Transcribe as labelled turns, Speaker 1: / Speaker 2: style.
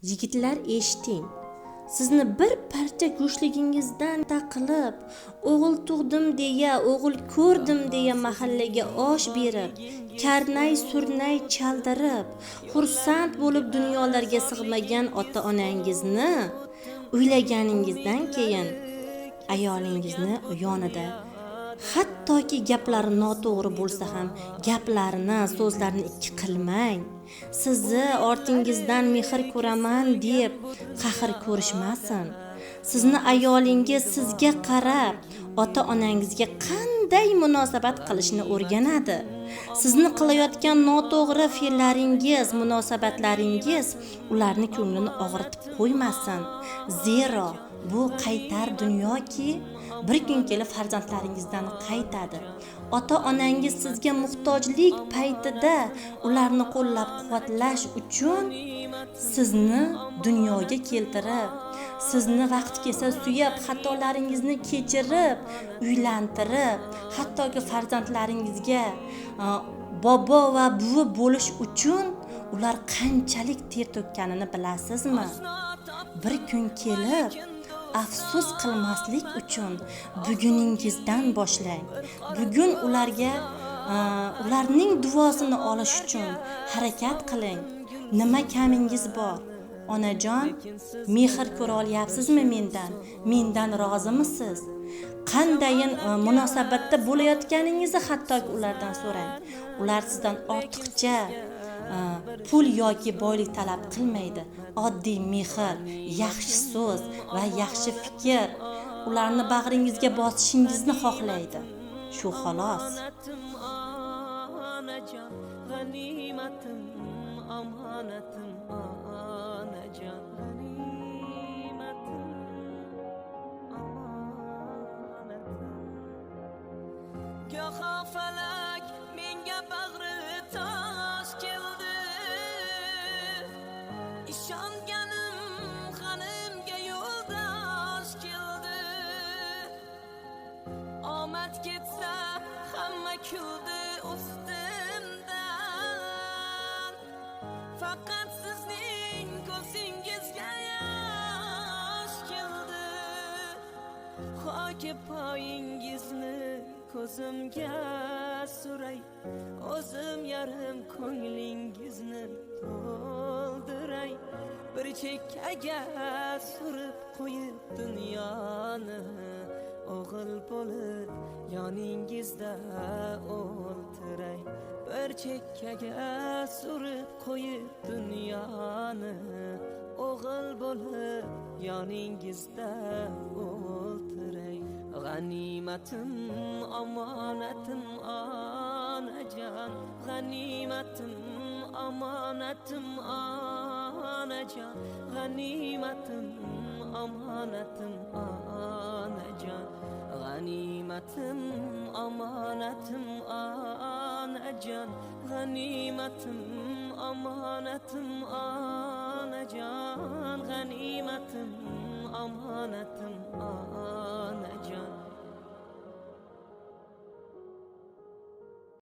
Speaker 1: Yigitlar, eshiting. Sizni bir parcha go'shtligingizdan taqilib, o'g'il tug'dim deya, o'g'il ko'rdim deya mahallaga osh berib, karnay surnay chaldirib, xursand bo'lib dunyolarga sig'magan ota-onangizni uylaganingizdan keyin ayolingizni yonida hattoki gaplari noto'g'ri bo'lsa ham gaplarini, so'zlarini ikki qilmang. Sizni ortingizdan mehr ko'raman deb qahr ko'rishmasin. Sizni ayolingiz sizga qarab, ota-onangizga qanday munosabat qilishni o'rganadi. Sizni qilayotgan noto'g'ri fe'llaringiz, munosabatlaringiz ularni ko'nglini og'ritib qo'ymasin. Zero bu qaytar dunyoki bir kun kelib farzandlaringizdan qaytadi. Ota-onangiz sizga muhtojlik paytida ularni qo'llab-quvvatlash uchun sizni dunyoga keltirib, sizni vaqt kelsa suyab, xatolaringizni kechirib, uylantirib, hattoki farzandlaringizga bobo va buvi bo'lish uchun ular qanchalik ter to'kkanini bilasizmi? Bir kun kelib afsus qilmaslik uchun buguningizdan boshlang. Bugun ularga ularning duosini olish uchun harakat qiling. Nima kamingiz bor? Onajon, mehr ko'ra olyapsizmi mendan? Mendan rozimisiz? Qandayin munosabatda bo'layotganingizni hattoki ulardan so'rang. Ular sizdan ortiqcha pul yoki boylik talab qilmaydi. Oddiy mehr, yaxshi so'z va yaxshi fikr ularni bag'ringizga bosishingizni xohlaydi. Shu xolos.
Speaker 2: Goho falak menga bag'ri tosh keldi, ishonganim xonimga yo'ldosh keldi. Omad ketsa hamma kuldi ustimdan, faqat sizning ko'zingizga yosh keldi. Hoki poyingizni ko'zimga suray, o'zim yarim ko'nglingizni to'ldiray. Bir chekkaga surib qo'yib dunyoni, o'g'il bo'lib yoningizda o'ltiray. Bir chekkaga surib qo'yib dunyoni, o'g'il bo'lib yoningizda o'ltiray. G'animatim, omonatim, onajon. G'animatim, omonatim, onajon. G'animatim, omonatim, onajon. G'animatim, omonatim, onajon. G'animatim, omonatim, onajon. G'animatim, omonatim, onajon.